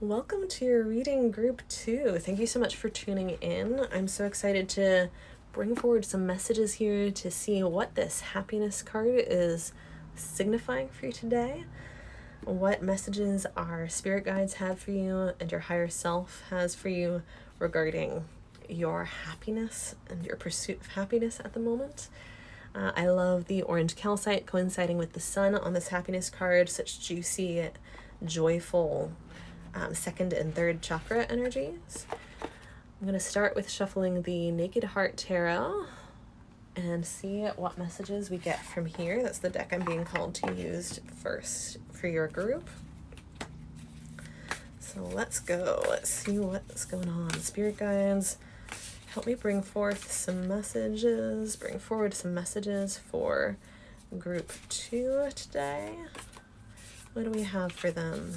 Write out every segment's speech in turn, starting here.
Welcome to your reading group 2. Thank you so much for tuning in. I'm so excited to bring forward some messages here to see what this happiness card is signifying for you today. What messages our spirit guides have for you and your higher self has for you regarding your happiness and your pursuit of happiness at the moment. I love the orange calcite coinciding with the sun on this happiness card, such juicy, joyful second and third chakra energies. I'm going to start with shuffling the Naked Heart Tarot and see what messages we get from here. That's the deck I'm being called to use first for your group. So let's go. Let's see what's going on. Spirit guides, help me bring forth some messages. Bring forward some messages for group 2 today. What do we have for them?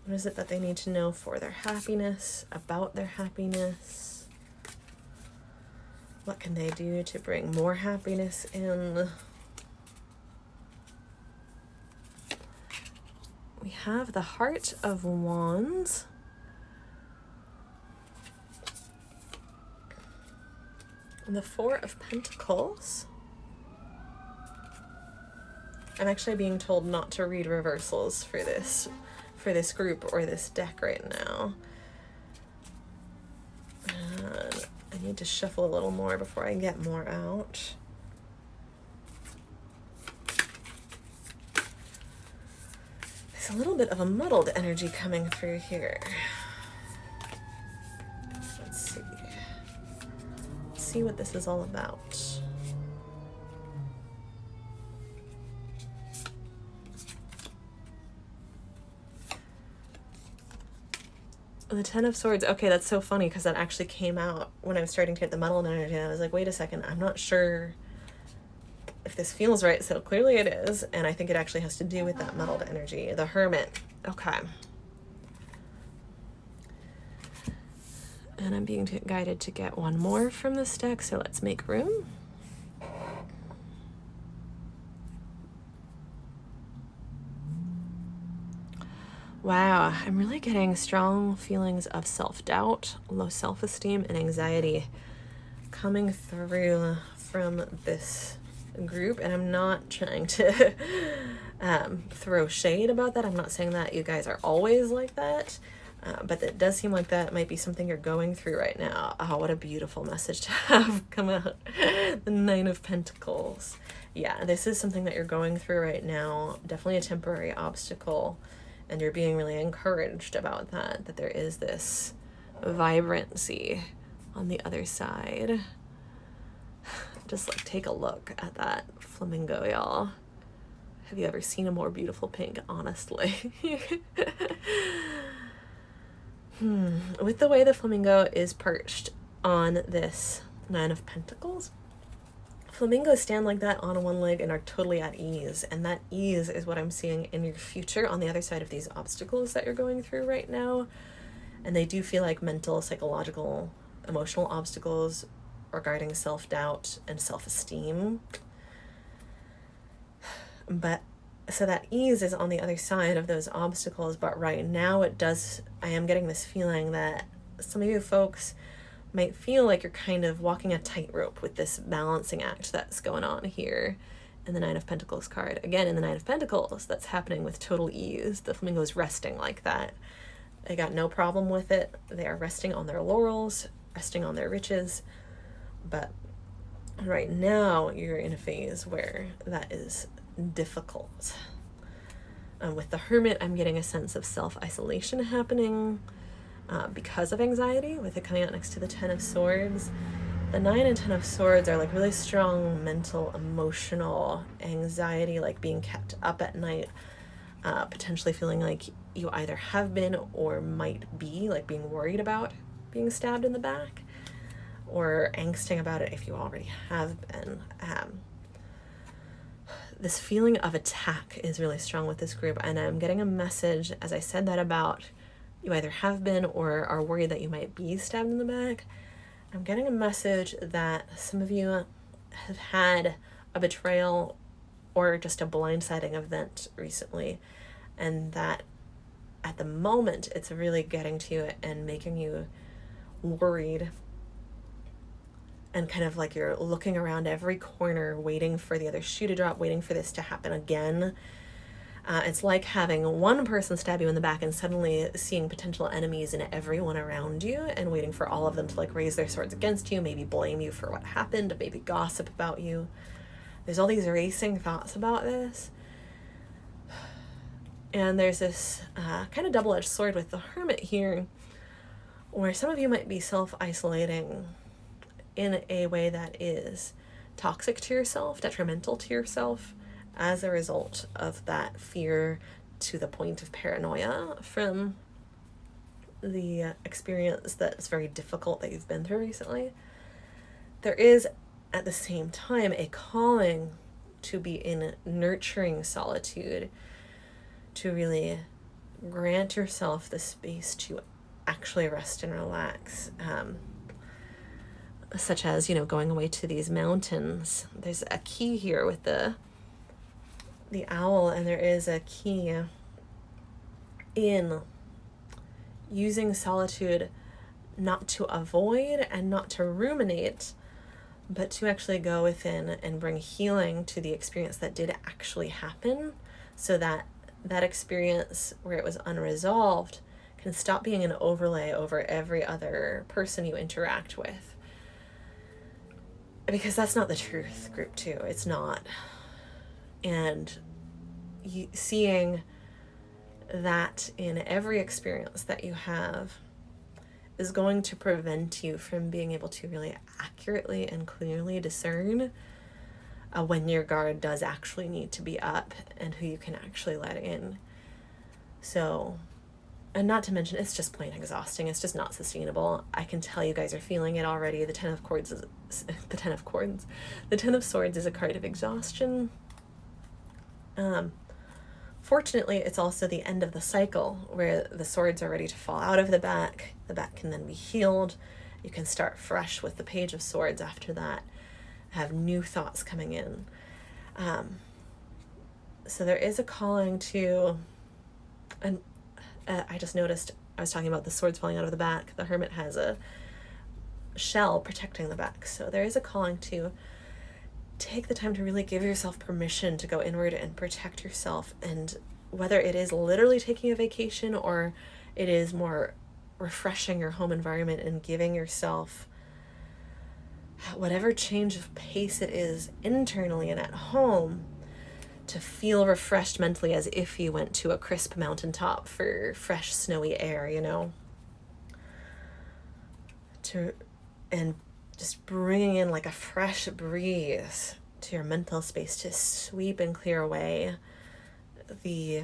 What is it that they need to know for their happiness, about their happiness? What can they do to bring more happiness in? We have the Heart of Wands. And the Four of Pentacles. I'm actually being told not to read reversals for this group or this deck right now. And I need to shuffle a little more before I get more out. There's a little bit of a muddled energy coming through here. Let's see what this is all about. The Ten of Swords. Okay, that's so funny because that actually came out when I was starting to hit the muddled energy. And I was like, wait a second, I'm not sure if this feels right. So clearly it is. And I think it actually has to do with that muddled energy. The Hermit. Okay. And I'm being guided to get one more from this deck. So let's make room. Wow, I'm really getting strong feelings of self-doubt, low self-esteem, and anxiety coming through from this group. And I'm not trying to throw shade about that. I'm not saying that you guys are always like that, but it does seem like that might be something you're going through right now. Oh, what a beautiful message to have come out. The Nine of Pentacles. Yeah, this is something that you're going through right now. Definitely a temporary obstacle. And you're being really encouraged about that there is this vibrancy on the other side. Just like take a look at that flamingo, y'all. Have you ever seen a more beautiful pink, honestly? With the way the flamingo is perched on this Nine of Pentacles, flamingos stand like that on one leg and are totally at ease. And that ease is what I'm seeing in your future on the other side of these obstacles that you're going through right now. And they do feel like mental, psychological, emotional obstacles regarding self-doubt and self-esteem. But so that ease is on the other side of those obstacles. But right now I am getting this feeling that some of you folks might feel like you're kind of walking a tightrope with this balancing act that's going on here in the Nine of Pentacles card. Again, in the Nine of Pentacles, that's happening with total ease. The flamingo is resting like that. They got no problem with it. They are resting on their laurels, resting on their riches. But right now, you're in a phase where that is difficult. With the Hermit, I'm getting a sense of self-isolation happening. Because of anxiety, with it coming out next to the Ten of Swords. The 9 and 10 of Swords are like really strong mental, emotional anxiety, like being kept up at night, potentially feeling like you either have been or might be, like being worried about being stabbed in the back, or angsting about it if you already have been. This feeling of attack is really strong with this group, and I'm getting a message, as I said that, about you either have been or are worried that you might be stabbed in the back. I'm getting a message that some of you have had a betrayal or just a blindsiding event recently, and that at the moment, it's really getting to you and making you worried, and kind of like you're looking around every corner, waiting for the other shoe to drop, waiting for this to happen again. It's like having one person stab you in the back and suddenly seeing potential enemies in everyone around you and waiting for all of them to like raise their swords against you, maybe blame you for what happened, maybe gossip about you. There's all these racing thoughts about this. And there's this kind of double-edged sword with the Hermit here, where some of you might be self-isolating in a way that is toxic to yourself, detrimental to yourself, as a result of that fear to the point of paranoia from the experience that's very difficult that you've been through recently. There is, at the same time, a calling to be in nurturing solitude, to really grant yourself the space to actually rest and relax, such as, you know, going away to these mountains. There's a key here with the owl, and there is a key in using solitude not to avoid and not to ruminate, but to actually go within and bring healing to the experience that did actually happen, so that that experience where it was unresolved can stop being an overlay over every other person you interact with. Because that's not the truth, group 2. It's not. And seeing that in every experience that you have is going to prevent you from being able to really accurately and clearly discern when your guard does actually need to be up and who you can actually let in. So, and not to mention, it's just plain exhausting. It's just not sustainable. I can tell you guys are feeling it already. The Ten of Swords is a card of exhaustion. Fortunately, it's also the end of the cycle where the swords are ready to fall out of the back. The back can then be healed. You can start fresh with the Page of Swords after that, have new thoughts coming in. So there is a calling to, and I just noticed, I was talking about the swords falling out of the back. The Hermit has a shell protecting the back. So there is a calling to take the time to really give yourself permission to go inward and protect yourself. And whether it is literally taking a vacation or it is more refreshing your home environment and giving yourself whatever change of pace it is internally and at home to feel refreshed mentally, as if you went to a crisp mountaintop for fresh snowy air, you know, and just bringing in like a fresh breeze to your mental space to sweep and clear away the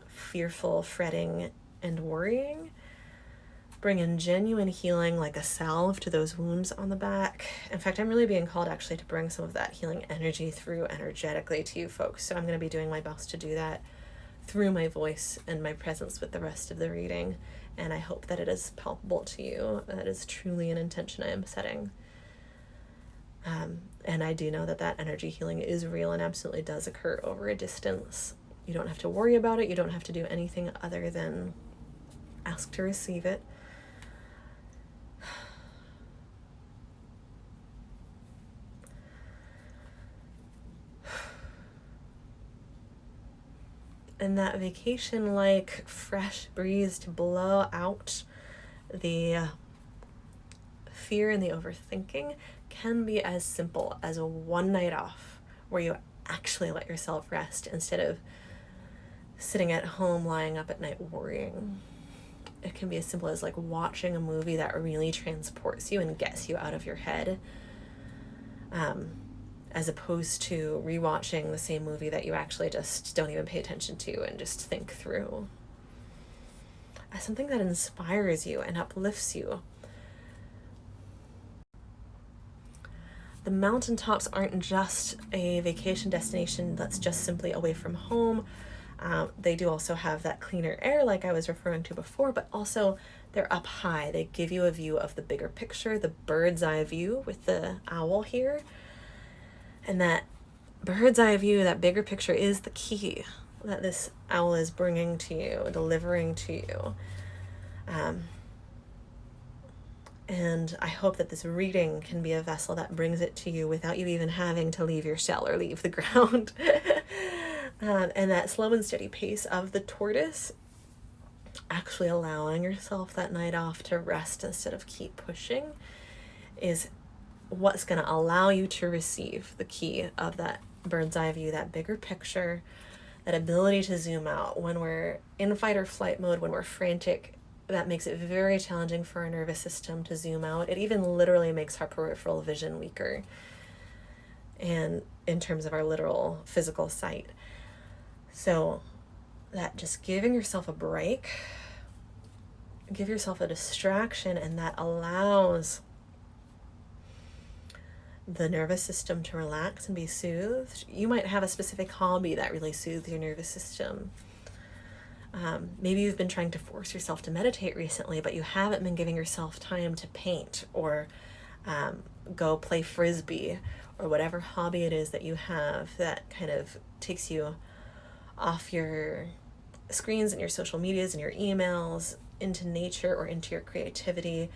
fearful fretting and worrying. Bring in genuine healing, like a salve to those wounds on the back. In fact, I'm really being called actually to bring some of that healing energy through energetically to you folks. So I'm going to be doing my best to do that through my voice and my presence with the rest of the reading. And I hope that it is palpable to you. That is truly an intention I am setting. And I do know that that energy healing is real and absolutely does occur over a distance. You don't have to worry about it. You don't have to do anything other than ask to receive it. And that vacation-like fresh breeze to blow out the fear and the overthinking can be as simple as a one night off where you actually let yourself rest instead of sitting at home lying up at night worrying. It can be as simple as like watching a movie that really transports you and gets you out of your head, as opposed to rewatching the same movie that you actually just don't even pay attention to and just think through. As something that inspires you and uplifts you. The mountaintops aren't just a vacation destination that's just simply away from home. They do also have that cleaner air like I was referring to before, but also they're up high. They give you a view of the bigger picture, the bird's eye view with the owl here. And that bird's eye view, that bigger picture, is the key. that this owl is bringing to you, delivering to you. And I hope that this reading can be a vessel that brings it to you without you even having to leave your shell or leave the ground. And that slow and steady pace of the tortoise, actually allowing yourself that night off to rest instead of keep pushing, is what's going to allow you to receive the key of that bird's eye view, that bigger picture, that ability to zoom out. When we're in fight or flight mode, when we're frantic, that makes it very challenging for our nervous system to zoom out. It even literally makes our peripheral vision weaker, and in terms of our literal physical sight. So that just giving yourself a break, give yourself a distraction, and that allows the nervous system to relax and be soothed. You might have a specific hobby that really soothes your nervous system. Maybe you've been trying to force yourself to meditate recently, but you haven't been giving yourself time to paint or go play frisbee, or whatever hobby it is that you have that kind of takes you off your screens and your social medias and your emails into nature or into your creativity.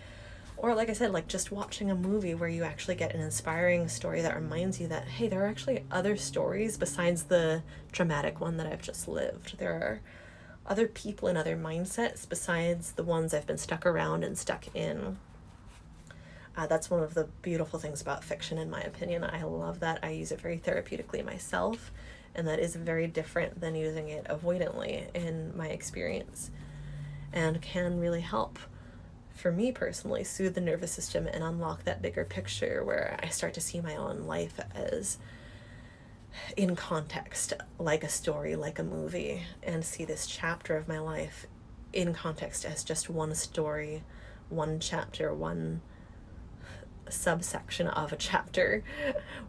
Or like I said, like just watching a movie where you actually get an inspiring story that reminds you that, hey, there are actually other stories besides the dramatic one that I've just lived. There are other people and other mindsets besides the ones I've been stuck around and stuck in. That's one of the beautiful things about fiction, in my opinion. I love that. I use it very therapeutically myself, and that is very different than using it avoidantly in my experience, and can really help, for me personally, soothe the nervous system and unlock that bigger picture where I start to see my own life as in context, like a story, like a movie, and see this chapter of my life in context as just one story, one chapter, one subsection of a chapter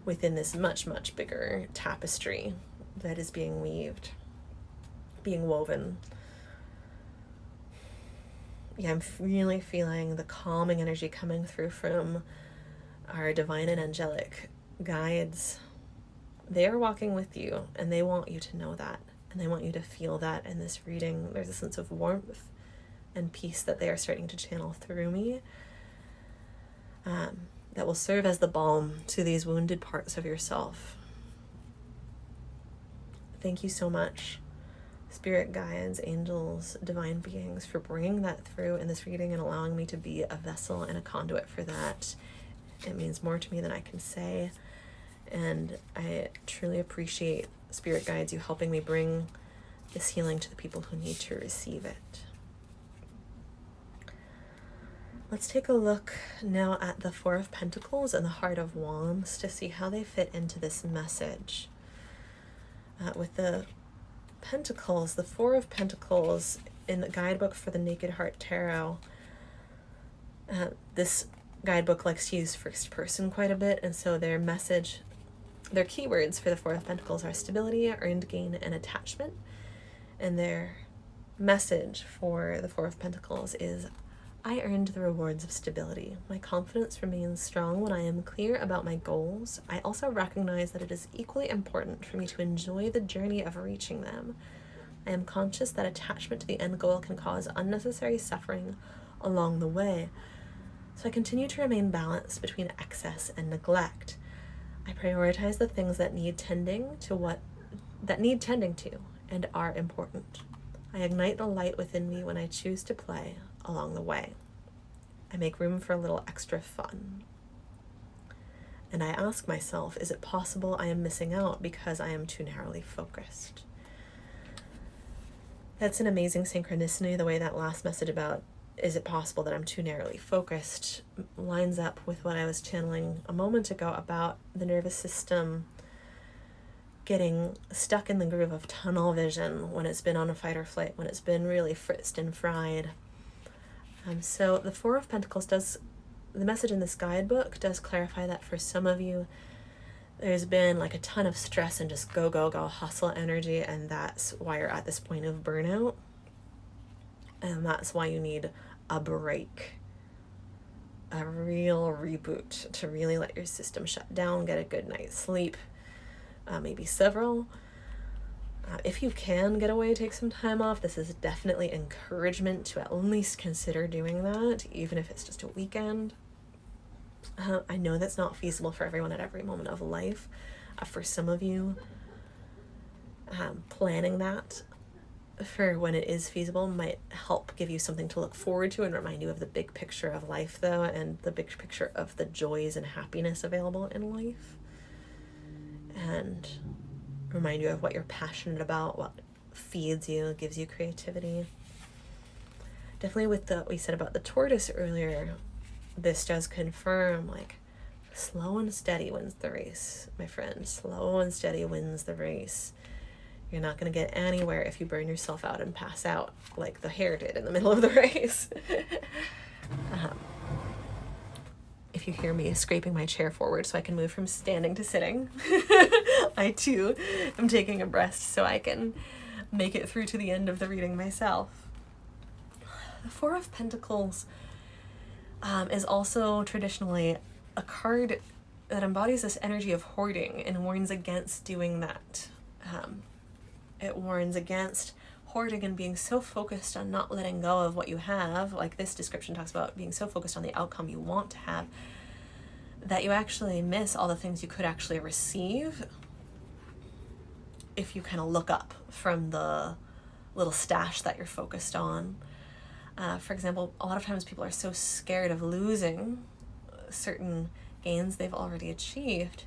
within this much, much bigger tapestry that is being weaved, being woven. Yeah, I'm really feeling the calming energy coming through from our divine and angelic guides. They are walking with you, and they want you to know that, and they want you to feel that in this reading. There's a sense of warmth and peace that they are starting to channel through me, that will serve as the balm to these wounded parts of yourself. Thank you so much, spirit guides, angels, divine beings, for bringing that through in this reading and allowing me to be a vessel and a conduit for that. It means more to me than I can say, and I truly appreciate, spirit guides, you helping me bring this healing to the people who need to receive it. Let's take a look now at the Four of Pentacles and the Heart of Wands to see how they fit into this message. With the Pentacles, the Four of Pentacles in the guidebook for the Naked Heart Tarot, this guidebook likes to use first person quite a bit, and so their message, their keywords for the Four of Pentacles are stability, earned gain, and attachment. And their message for the Four of Pentacles is, I earned the rewards of stability. My confidence remains strong when I am clear about my goals. I also recognize that it is equally important for me to enjoy the journey of reaching them. I am conscious that attachment to the end goal can cause unnecessary suffering along the way. So I continue to remain balanced between excess and neglect. I prioritize the things that need tending to and are important. I ignite the light within me when I choose to play along the way. I make room for a little extra fun. And I ask myself, is it possible I am missing out because I am too narrowly focused? That's an amazing synchronicity. The way that last message about, is it possible that I'm too narrowly focused, lines up with what I was channeling a moment ago about the nervous system getting stuck in the groove of tunnel vision when it's been on a fight or flight, when it's been really fritzed and fried. So the Four of Pentacles the message in this guidebook does clarify that for some of you, there's been like a ton of stress and just go, go, go, hustle energy, and that's why you're at this point of burnout. And that's why you need a break, a real reboot to really let your system shut down, get a good night's sleep, maybe several. If you can get away, take some time off. This is definitely encouragement to at least consider doing that, even if it's just a weekend. I know that's not feasible for everyone at every moment of life. For some of you, planning that for when it is feasible might help give you something to look forward to and remind you of the big picture of life, though, and the big picture of the joys and happiness available in life. And remind you of what you're passionate about, what feeds you, gives you creativity. Definitely with what we said about the tortoise earlier, this does confirm, like, slow and steady wins the race, my friend. Slow and steady wins the race. You're not going to get anywhere if you burn yourself out and pass out like the hare did in the middle of the race. If you hear me scraping my chair forward so I can move from standing to sitting, I too am taking a rest so I can make it through to the end of the reading myself. The Four of Pentacles is also traditionally a card that embodies this energy of hoarding and warns against doing that. It warns against hoarding and being so focused on not letting go of what you have, like this description talks about being so focused on the outcome you want to have, that you actually miss all the things you could actually receive if you kind of look up from the little stash that you're focused on. For example, a lot of times people are so scared of losing certain gains they've already achieved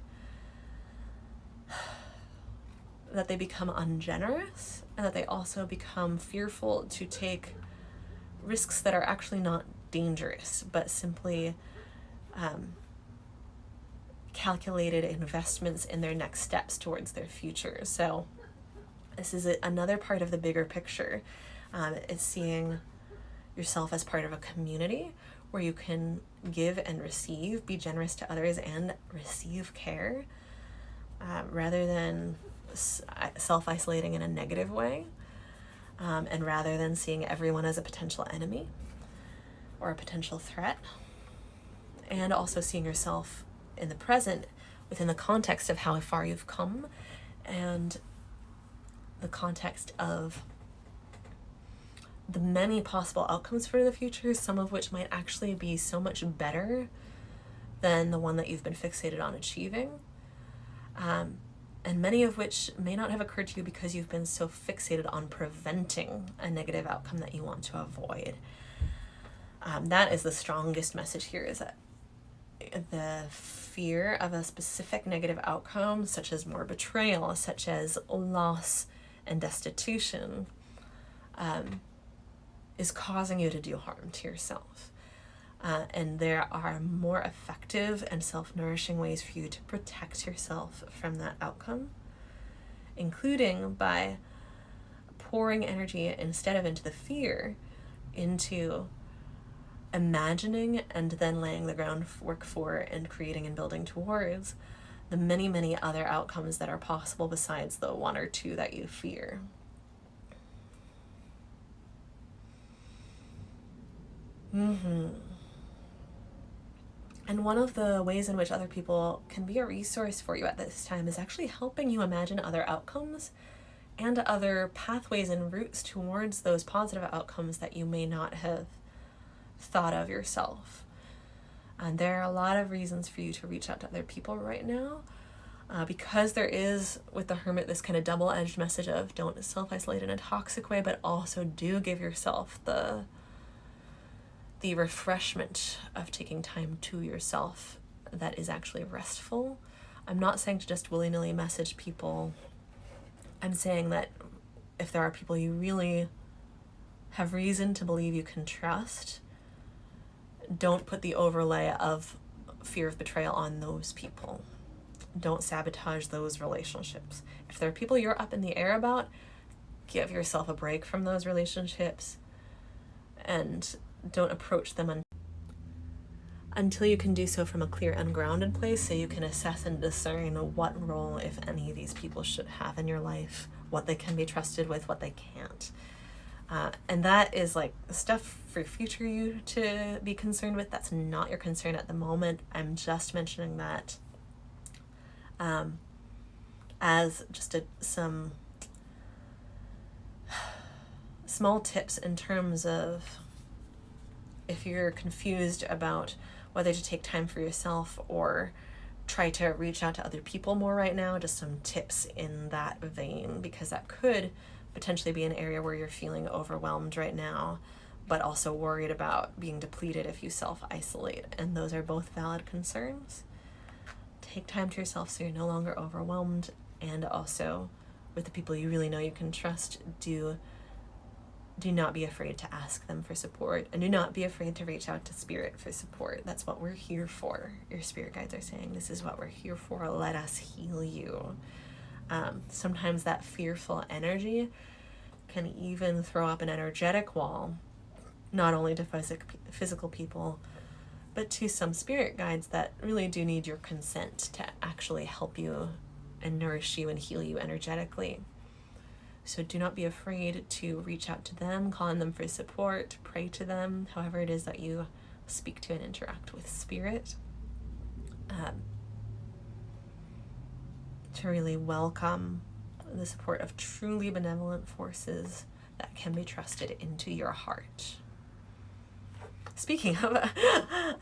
that they become ungenerous, and that they also become fearful to take risks that are actually not dangerous, but simply calculated investments in their next steps towards their future. So this is another part of the bigger picture. It's seeing yourself as part of a community where you can give and receive, be generous to others, and receive care, rather than self-isolating in a negative way, and rather than seeing everyone as a potential enemy or a potential threat, and also seeing yourself in the present within the context of how far you've come and the context of the many possible outcomes for the future, some of which might actually be so much better than the one that you've been fixated on achieving. And many of which may not have occurred to you because you've been so fixated on preventing a negative outcome that you want to avoid. That is the strongest message here, is that the fear of a specific negative outcome, such as more betrayal, such as loss and destitution, is causing you to do harm to yourself. And there are more effective and self-nourishing ways for you to protect yourself from that outcome, including by pouring energy instead of into the fear, into imagining and then laying the groundwork for and creating and building towards the many, many other outcomes that are possible besides the one or two that you fear. And one of the ways in which other people can be a resource for you at this time is actually helping you imagine other outcomes and other pathways and routes towards those positive outcomes that you may not have thought of yourself. And there are a lot of reasons for you to reach out to other people right now, because there is, with the Hermit, this kind of double-edged message of don't self-isolate in a toxic way, but also do give yourself the refreshment of taking time to yourself that is actually restful. I'm not saying to just willy-nilly message people. I'm saying that if there are people you really have reason to believe you can trust, don't put the overlay of fear of betrayal on those people. Don't sabotage those relationships. If there are people you're up in the air about, give yourself a break from those relationships and don't approach them until you can do so from a clear, ungrounded place, so you can assess and discern what role, if any, these people should have in your life, what they can be trusted with, what they can't. And that is like stuff for future you to be concerned with. That's not your concern at the moment. I'm just mentioning that as just some small tips in terms of if you're confused about whether to take time for yourself or try to reach out to other people more right now, just some tips in that vein, because that could potentially be an area where you're feeling overwhelmed right now, but also worried about being depleted if you self-isolate. And those are both valid concerns. Take time to yourself so you're no longer overwhelmed, and also with the people you really know you can trust, do not be afraid to ask them for support, and do not be afraid to reach out to spirit for support. That's what we're here for. Your spirit guides are saying, this is what we're here for. Let us heal you. Sometimes that fearful energy can even throw up an energetic wall, not only to physical people, but to some spirit guides that really do need your consent to actually help you and nourish you and heal you energetically. So do not be afraid to reach out to them, call on them for support, pray to them, however it is that you speak to and interact with spirit. To really welcome the support of truly benevolent forces that can be trusted into your heart. Speaking of,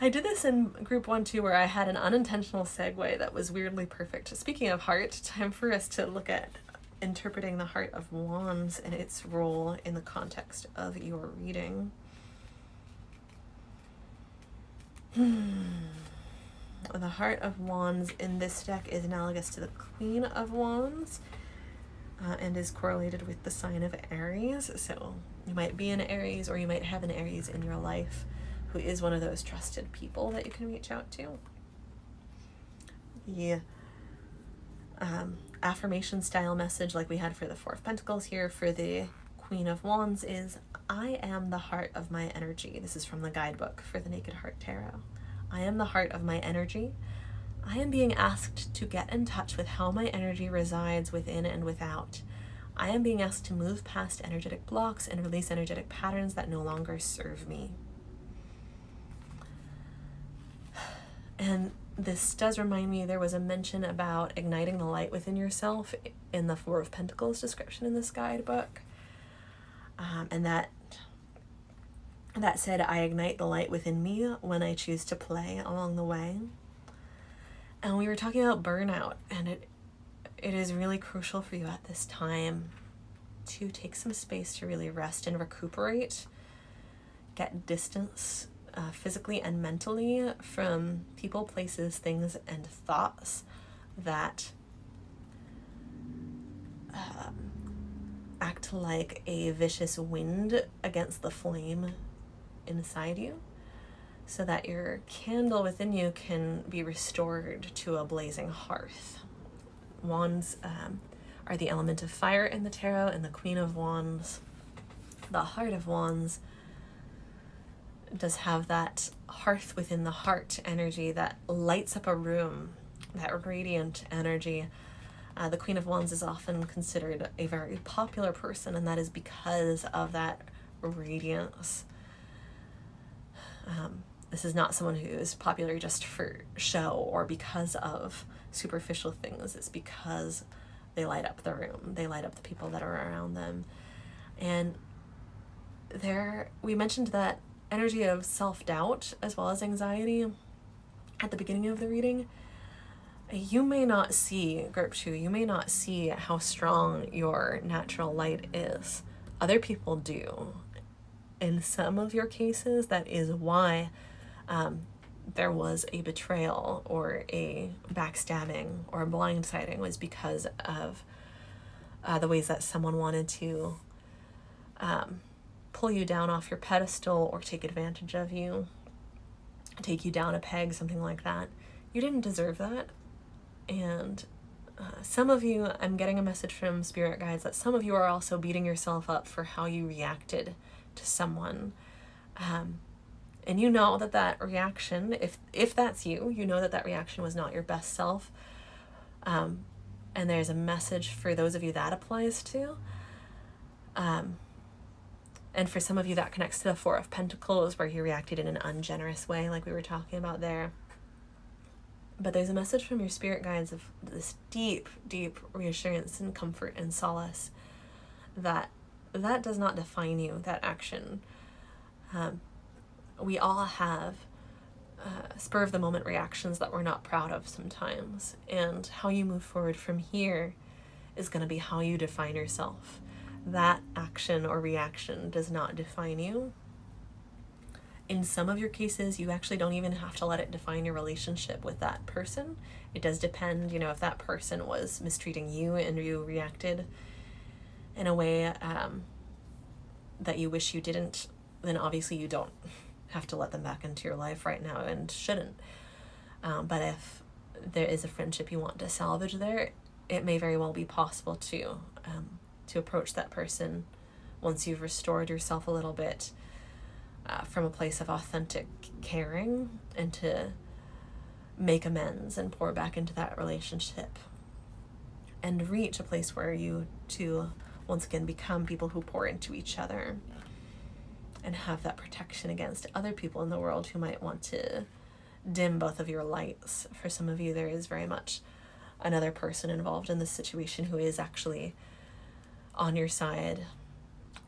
I did this in group 1 too, where I had an unintentional segue that was weirdly perfect. Speaking of heart, time for us to look at interpreting the Heart of Wands and its role in the context of your reading. The Heart of Wands in this deck is analogous to the Queen of Wands, and is correlated with the sign of Aries. So you might be an Aries, or you might have an Aries in your life who is one of those trusted people that you can reach out to. The affirmation style message, like we had for the Four of Pentacles here for the Queen of Wands, is I am the heart of my energy. This is from the guidebook for the Naked Heart Tarot. I am the heart of my energy. I am being asked to get in touch with how my energy resides within and without. I am being asked to move past energetic blocks and release energetic patterns that no longer serve me. And this does remind me, there was a mention about igniting the light within yourself in the Four of Pentacles description in this guidebook. And that said, I ignite the light within me when I choose to play along the way. And we were talking about burnout, and it is really crucial for you at this time to take some space to really rest and recuperate, get distance physically and mentally from people, places, things, and thoughts that act like a vicious wind against the flame inside you, so that your candle within you can be restored to a blazing hearth. Wands are the element of fire in the tarot, and the Queen of Wands, the Heart of Wands, does have that hearth within the heart energy that lights up a room, that radiant energy. The Queen of Wands is often considered a very popular person, and that is because of that radiance. This is not someone who is popular just for show or because of superficial things. It's because they light up the room. They light up the people that are around them. And we mentioned that energy of self-doubt as well as anxiety at the beginning of the reading. You may not see, group 2, you may not see how strong your natural light is. Other people do. In some of your cases, that is why there was a betrayal or a backstabbing or a blindsiding, was because of the ways that someone wanted to pull you down off your pedestal or take advantage of you, take you down a peg, something like that. You didn't deserve that. And some of you, I'm getting a message from spirit guides that some of you are also beating yourself up for how you reacted to someone. And you know that reaction, if that's you, you know that reaction was not your best self. And there's a message for those of you that applies to. And for some of you that connects to the Four of Pentacles, where you reacted in an ungenerous way, like we were talking about there. But there's a message from your spirit guides of this deep, deep reassurance and comfort and solace that that does not define you, that action. We all have spur of the moment reactions that we're not proud of sometimes, and how you move forward from here is going to be how you define yourself. That action or reaction does not define you. In some of your cases, you actually don't even have to let it define your relationship with that person. It does depend, if that person was mistreating you and you reacted in a way that you wish you didn't, then obviously you don't have to let them back into your life right now and shouldn't. But if there is a friendship you want to salvage there, it may very well be possible to approach that person once you've restored yourself a little bit from a place of authentic caring, and to make amends and pour back into that relationship and reach a place where you two once again become people who pour into each other and have that protection against other people in the world who might want to dim both of your lights. For some of you, there is very much another person involved in this situation who is actually on your side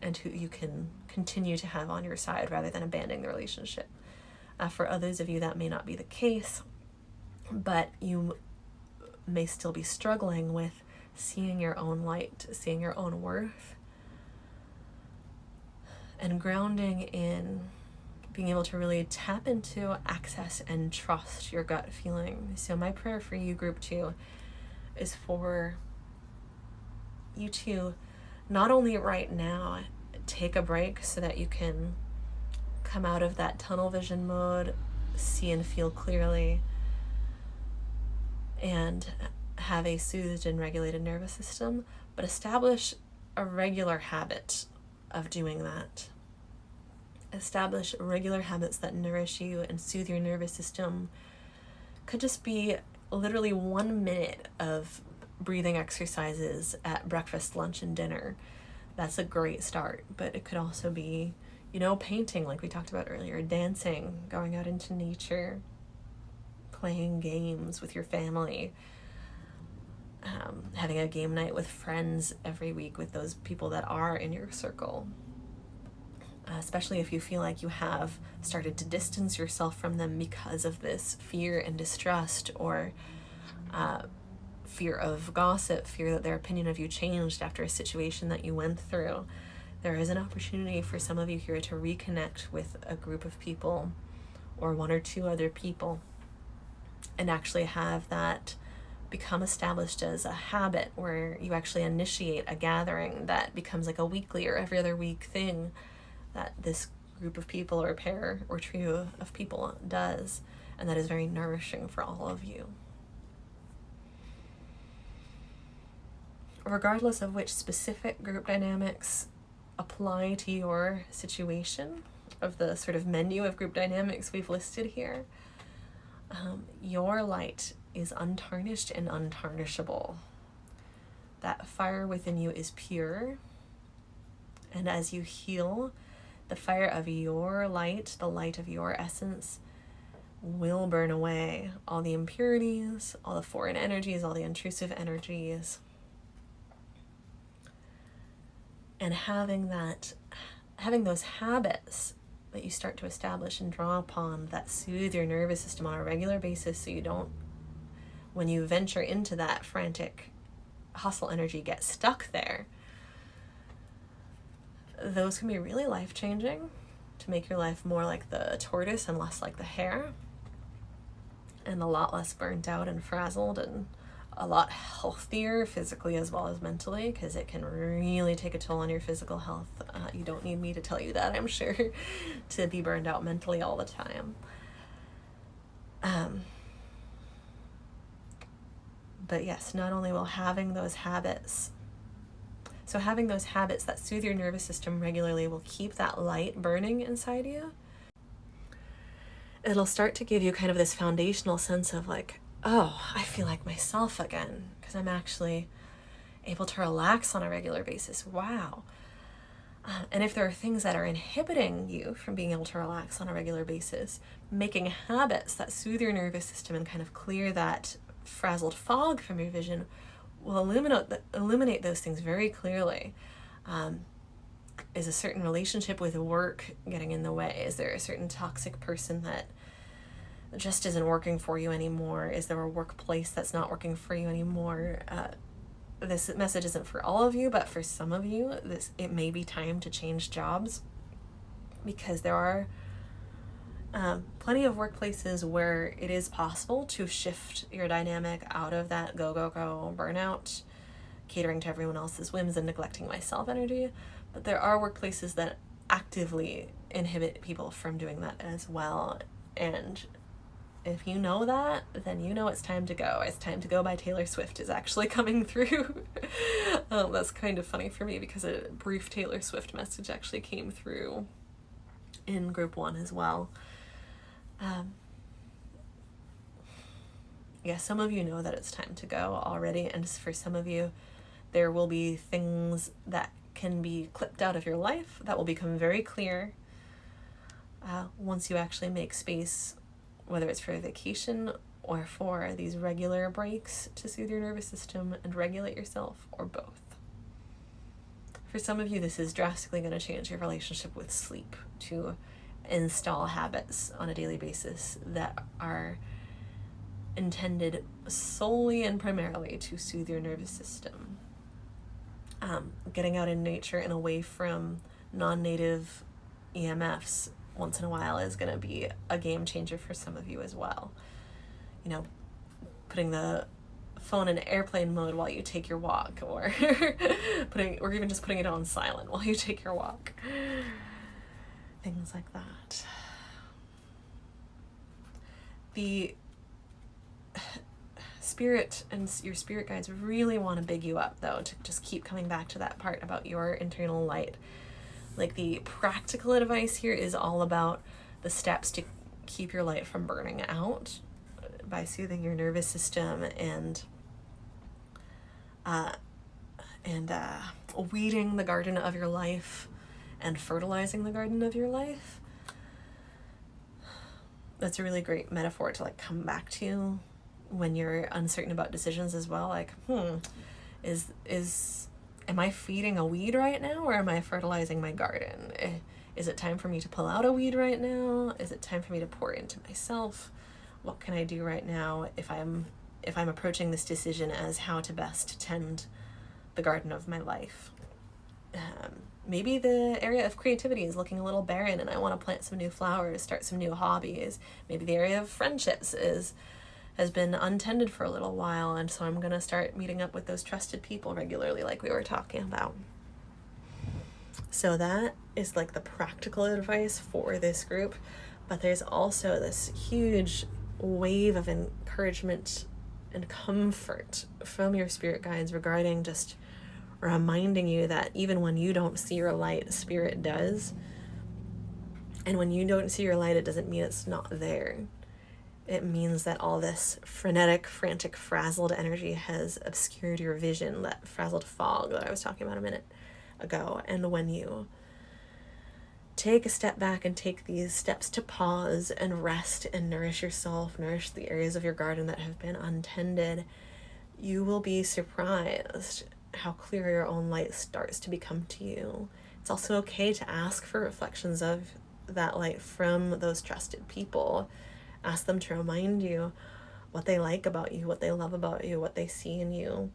and who you can continue to have on your side rather than abandoning the relationship. For others of you, that may not be the case, but you may still be struggling with seeing your own light, seeing your own worth, and grounding in being able to really tap into, access, and trust your gut feeling. So my prayer for you, group 2, is for you to not only right now take a break so that you can come out of that tunnel vision mode, see and feel clearly, and have a soothed and regulated nervous system, but establish a regular habit of doing that. Establish regular habits that nourish you and soothe your nervous system. Could just be literally 1 minute of breathing exercises at breakfast, lunch, and dinner. That's a great start. But it could also be, painting like we talked about earlier, dancing, going out into nature, playing games with your family, having a game night with friends every week with those people that are in your circle. Especially if you feel like you have started to distance yourself from them because of this fear and distrust, or fear of gossip, fear that their opinion of you changed after a situation that you went through. There is an opportunity for some of you here to reconnect with a group of people or 1 or 2 other people and actually have that become established as a habit where you actually initiate a gathering that becomes like a weekly or every other week thing that this group of people or pair or trio of people does, and that is very nourishing for all of you. Regardless of which specific group dynamics apply to your situation, of the sort of menu of group dynamics we've listed here, your light is untarnished and untarnishable. That fire within you is pure, and as you heal, the fire of your light, the light of your essence, will burn away all the impurities, all the foreign energies, all the intrusive energies. And having those habits that you start to establish and draw upon that soothe your nervous system on a regular basis, so you don't, when you venture into that frantic hustle energy, get stuck there. Those can be really life-changing to make your life more like the tortoise and less like the hare, and a lot less burnt out and frazzled, and a lot healthier physically as well as mentally, because it can really take a toll on your physical health. You don't need me to tell you that, I'm sure, to be burned out mentally all the time. But yes, not only will having those habits that soothe your nervous system regularly will keep that light burning inside you. It'll start to give you kind of this foundational sense of like, oh, I feel like myself again, because I'm actually able to relax on a regular basis. Wow. And if there are things that are inhibiting you from being able to relax on a regular basis, making habits that soothe your nervous system and kind of clear that frazzled fog from your vision will illuminate those things very clearly. is a certain relationship with work getting in the way? Is there a certain toxic person that just isn't working for you anymore? Is there a workplace that's not working for you anymore? This message isn't for all of you, but for some of you, it may be time to change jobs, because there are plenty of workplaces where it is possible to shift your dynamic out of that go, go, go burnout, catering to everyone else's whims and neglecting myself energy. But there are workplaces that actively inhibit people from doing that as well. And if you know that, then you know it's time to go. It's Time to Go by Taylor Swift is actually coming through. That's kind of funny for me, because a brief Taylor Swift message actually came through in group 1 as well. Yeah, some of you know that it's time to go already, and for some of you, there will be things that can be clipped out of your life that will become very clear once you actually make space, whether it's for a vacation or for these regular breaks to soothe your nervous system and regulate yourself, or both. For some of you, this is drastically going to change your relationship with sleep, to install habits on a daily basis that are intended solely and primarily to soothe your nervous system. Getting out in nature and away from non-native EMFs once in a while is going to be a game changer for some of you as well. You know, putting the phone in airplane mode while you take your walk, or or even just putting it on silent while you take your walk. Things like that. The spirit and your spirit guides really want to big you up, though, to just keep coming back to that part about your internal light. Like, the practical advice here is all about the steps to keep your light from burning out by soothing your nervous system and weeding the garden of your life and fertilizing the garden of your life. That's a really great metaphor to come back to when you're uncertain about decisions as well. Like, am I feeding a weed right now, or am I fertilizing my garden? Is it time for me to pull out a weed right now? Is it time for me to pour into myself? What can I do right now if I'm approaching this decision as how to best tend the garden of my life? Maybe the area of creativity is looking a little barren and I want to plant some new flowers, start some new hobbies. Maybe the area of friendships has been untended for a little while, and so I'm going to start meeting up with those trusted people regularly, like we were talking about. So that is the practical advice for this group, but there's also this huge wave of encouragement and comfort from your spirit guides regarding just reminding you that even when you don't see your light, spirit does. And when you don't see your light, it doesn't mean it's not there. It means that all this frenetic, frantic, frazzled energy has obscured your vision, that frazzled fog that I was talking about a minute ago. And when you take a step back and take these steps to pause and rest and nourish yourself, nourish the areas of your garden that have been untended, you will be surprised how clear your own light starts to become to you. It's also okay to ask for reflections of that light from those trusted people. Ask them to remind you what they like about you, what they love about you, what they see in you.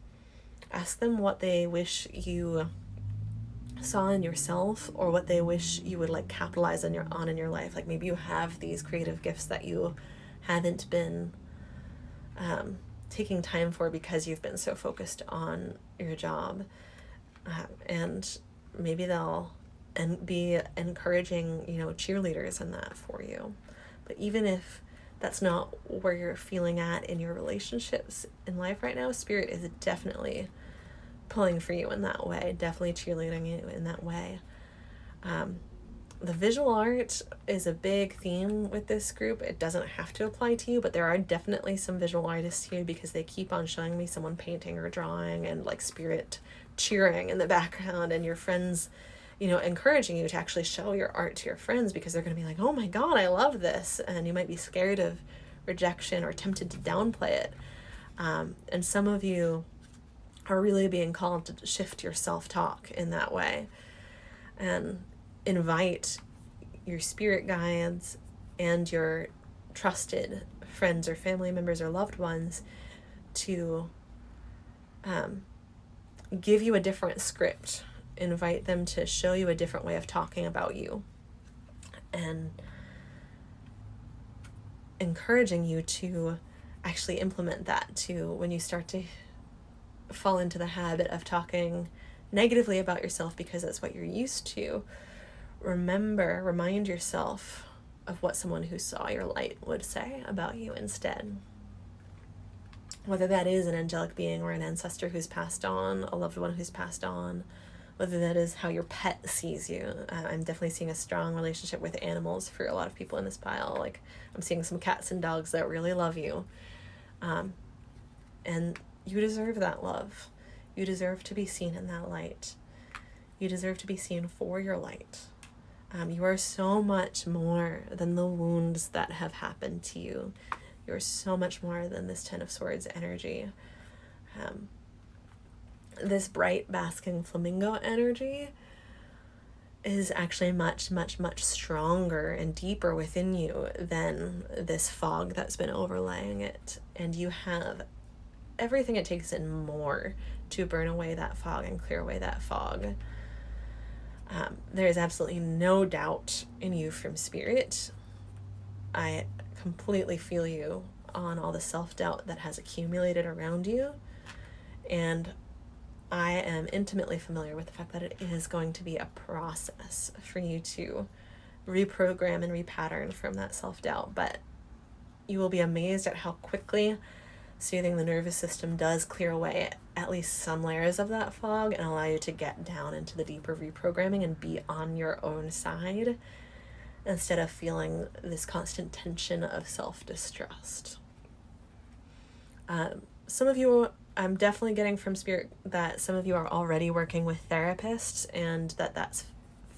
Ask them what they wish you saw in yourself, or what they wish you would capitalize on in your life. Maybe you have these creative gifts that you haven't been taking time for because you've been so focused on your job, and maybe they'll be encouraging cheerleaders in that for you. But even if that's not where you're feeling at in your relationships in life right now, spirit is definitely pulling for you in that way, definitely cheerleading you in that way. The visual art is a big theme with this group. It doesn't have to apply to you, but there are definitely some visual artists here, because they keep on showing me someone painting or drawing and spirit cheering in the background, and your friends encouraging you to actually show your art to your friends, because they're going to be like, oh my God, I love this. And you might be scared of rejection or tempted to downplay it. And some of you are really being called to shift your self-talk in that way. and invite your spirit guides and your trusted friends or family members or loved ones to give you a different script. Invite them to show you a different way of talking about you, and encouraging you to actually implement that too when you start to fall into the habit of talking negatively about yourself because that's what you're used to. Remind yourself of what someone who saw your light would say about you instead. Whether that is an angelic being or an ancestor who's passed on, a loved one who's passed on, whether that is how your pet sees you. I'm definitely seeing a strong relationship with animals for a lot of people in this pile. Like, I'm seeing some cats and dogs that really love you. And you deserve that love. You deserve to be seen in that light. You deserve to be seen for your light. You are so much more than the wounds that have happened to you. You are so much more than this Ten of Swords energy. This bright, basking flamingo energy is actually much, much, much stronger and deeper within you than this fog that's been overlaying it. And you have everything it takes and more to burn away that fog and clear away that fog. There is absolutely no doubt in you from spirit. I completely feel you on all the self-doubt that has accumulated around you. And I am intimately familiar with the fact that it is going to be a process for you to reprogram and repattern from that self-doubt. But you will be amazed at how quickly soothing the nervous system does clear away at least some layers of that fog and allow you to get down into the deeper reprogramming and be on your own side instead of feeling this constant tension of self-distrust. Some of you, I'm definitely getting from spirit that some of you are already working with therapists, and that's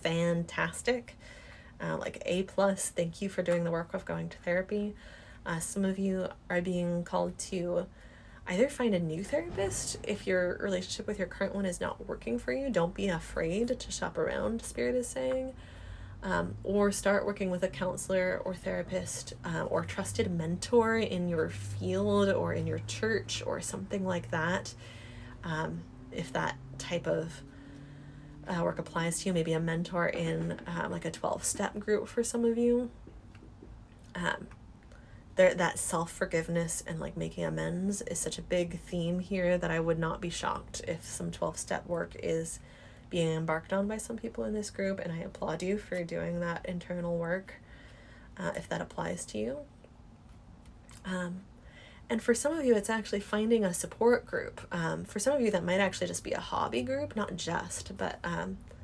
fantastic. Like A+, thank you for doing the work of going to therapy. Some of you are being called to either find a new therapist if your relationship with your current one is not working for you. Don't be afraid to shop around, spirit is saying. Or start working with a counselor or therapist or trusted mentor in your field or in your church or something like that. If that type of work applies to you, maybe a mentor in like a 12-step group for some of you. That self-forgiveness and like making amends is such a big theme here that I would not be shocked if some 12-step work is being embarked on by some people in this group, and I applaud you for doing that internal work if that applies to you. And for some of you, it's actually finding a support group. For some of you, that might actually just be a hobby group, not just, but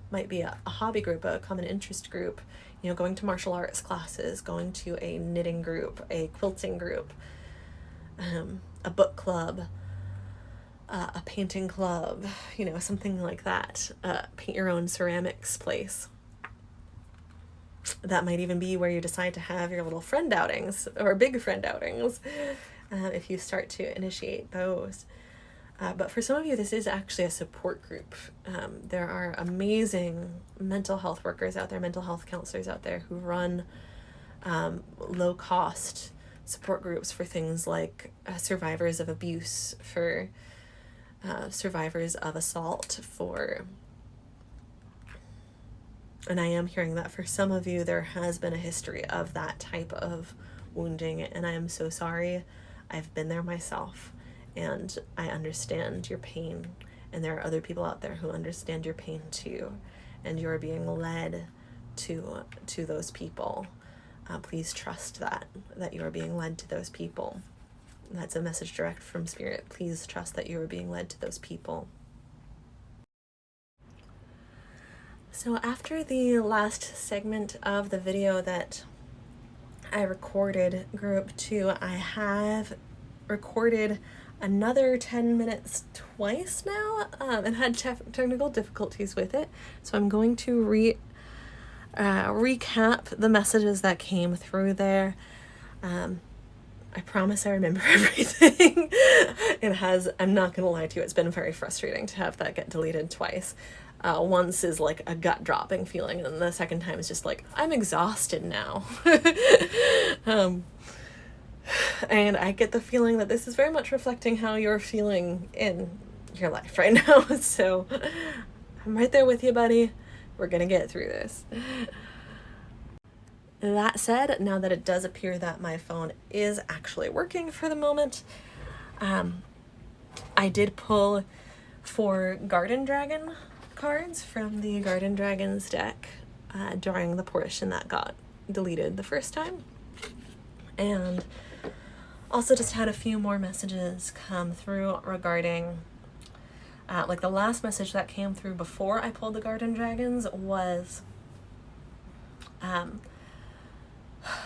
might be a hobby group, a common interest group, you know, going to martial arts classes, going to a knitting group, a quilting group, a book club, a painting club, you know, something like that. Paint your own ceramics place. That might even be where you decide to have your little friend outings or big friend outings if you start to initiate those. But for some of you, this is actually a support group. There are amazing mental health workers out there, mental health counselors out there who run low-cost support groups for things like survivors of abuse, for survivors of assault, and I am hearing that for some of you there has been a history of that type of wounding, and I am so sorry. I've been there myself, and I understand your pain, and there are other people out there who understand your pain too, and you're being led to those people. Please trust that you are being led to those people. That's a message direct from spirit. Please trust that you are being led to those people. So after the last segment of the video that I recorded, group 2, I have recorded another 10 minutes twice now and had technical difficulties with it. So I'm going to recap the messages that came through there. I promise I remember everything. I'm not going to lie to you, it's been very frustrating to have that get deleted twice. Once is like a gut dropping feeling, and then the second time is just like, I'm exhausted now. And I get the feeling that this is very much reflecting how you're feeling in your life right now. So I'm right there with you, buddy. We're gonna get through this. That said, now that it does appear that my phone is actually working for the moment, I did pull 4 Garden Dragon cards from the Garden Dragons deck during the portion that got deleted the first time. And also just had a few more messages come through regarding, like the last message that came through before I pulled the Garden Dragons was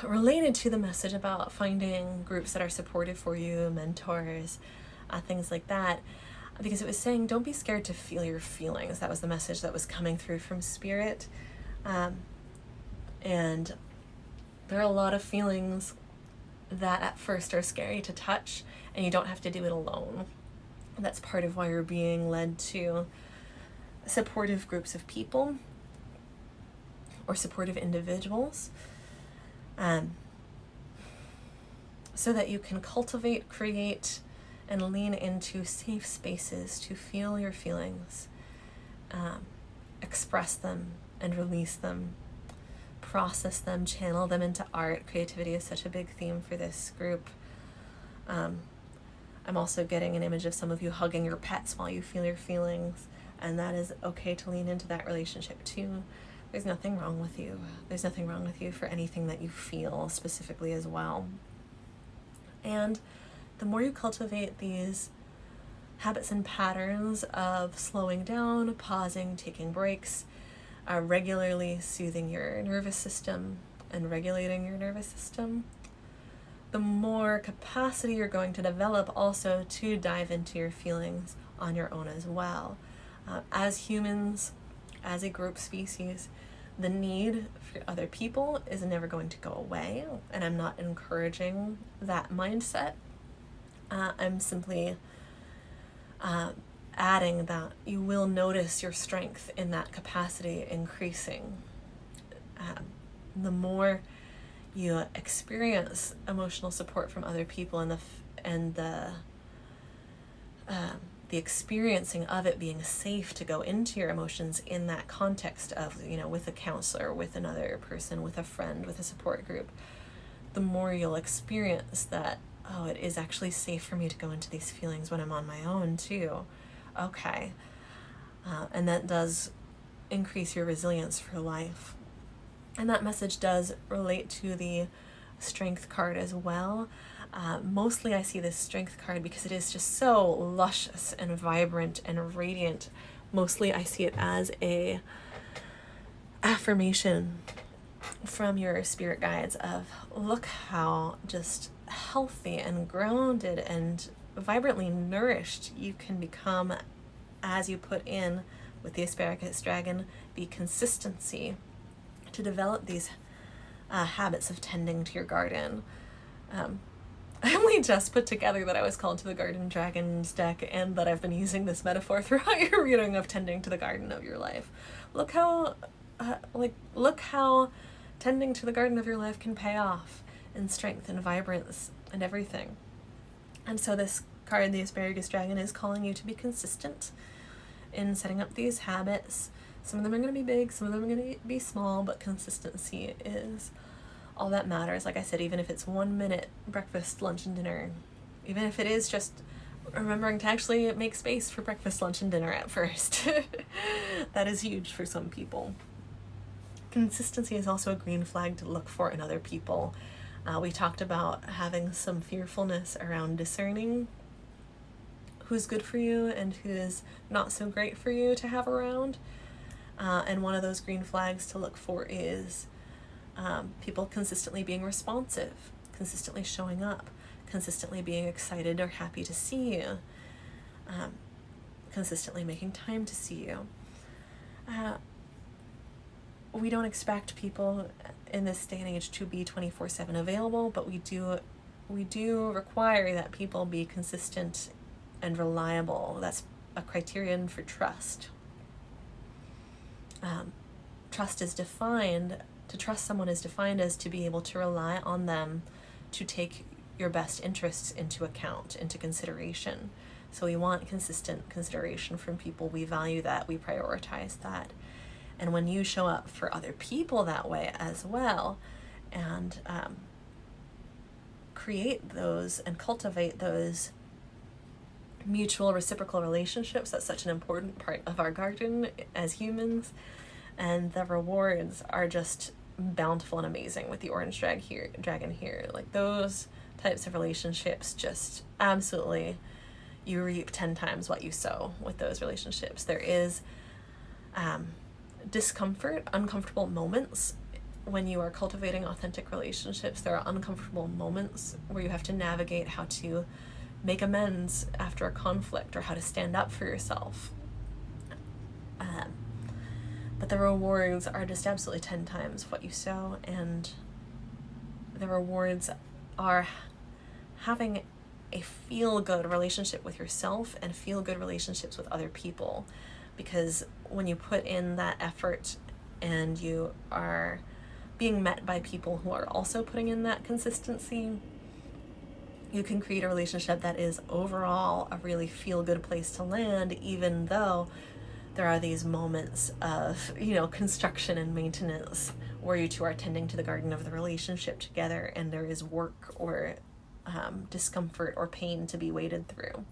related to the message about finding groups that are supportive for you, mentors, things like that, because it was saying don't be scared to feel your feelings. That was the message that was coming through from Spirit. And there are a lot of feelings that at first are scary to touch, and you don't have to do it alone. That's part of why you're being led to supportive groups of people or supportive individuals, so that you can cultivate, create, and lean into safe spaces to feel your feelings, express them and release them, process them, channel them into art. Creativity is such a big theme for this group. I'm also getting an image of some of you hugging your pets while you feel your feelings, and that is okay to lean into that relationship too. There's nothing wrong with you. There's nothing wrong with you for anything that you feel specifically as well. And the more you cultivate these habits and patterns of slowing down, pausing, taking breaks, regularly soothing your nervous system and regulating your nervous system, the more capacity you're going to develop also to dive into your feelings on your own as well. As humans, as a group species, the need for other people is never going to go away, and I'm not encouraging that mindset. I'm simply adding that you will notice your strength in that capacity increasing. The more you experience emotional support from other people, and the experiencing of it being safe to go into your emotions in that context of, with a counselor, with another person, with a friend, with a support group, the more you'll experience that, oh, it is actually safe for me to go into these feelings when I'm on my own too. Okay. And that does increase your resilience for life. And that message does relate to the Strength card as well. Mostly I see this Strength card because it is just so luscious and vibrant and radiant. Mostly I see it as a affirmation from your spirit guides of, look how just healthy and grounded and vibrantly nourished you can become as you put in, with the asparagus dragon, the consistency to develop these habits of tending to your garden. I only just put together that I was called to the Garden Dragons deck, and that I've been using this metaphor throughout your reading of tending to the garden of your life. Look how tending to the garden of your life can pay off in strength and vibrance and everything. And so this card, the Asparagus Dragon, is calling you to be consistent in setting up these habits. Some of them are going to be big, some of them are going to be small, but consistency is all that matters. Like I said, even if it's 1 minute breakfast, lunch, and dinner, even if it is just remembering to actually make space for breakfast, lunch, and dinner at first, that is huge for some people. Consistency is also a green flag to look for in other people. We talked about having some fearfulness around discerning who's good for you and who is not so great for you to have around. And one of those green flags to look for is people consistently being responsive, consistently showing up, consistently being excited or happy to see you, consistently making time to see you. We don't expect people in this day and age to be 24/7 available, but we do require that people be consistent and reliable. That's a criterion for trust. Trust is defined, to trust someone is defined as to be able to rely on them to take your best interests into account, into consideration. So we want consistent consideration from people. We value that, we prioritize that. And when you show up for other people that way as well, and create those and cultivate those mutual reciprocal relationships, that's such an important part of our garden as humans. And the rewards are just bountiful and amazing with the orange dragon here. Like those types of relationships, just absolutely, you reap 10 times what you sow with those relationships. There is discomfort, uncomfortable moments when you are cultivating authentic relationships. There are uncomfortable moments where you have to navigate how to make amends after a conflict or how to stand up for yourself. But the rewards are just absolutely 10 times what you sow, and the rewards are having a feel-good relationship with yourself and feel-good relationships with other people. Because when you put in that effort and you are being met by people who are also putting in that consistency, you can create a relationship that is overall a really feel-good place to land, even though there are these moments of, construction and maintenance where you two are tending to the garden of the relationship together, and there is work or discomfort or pain to be waded through.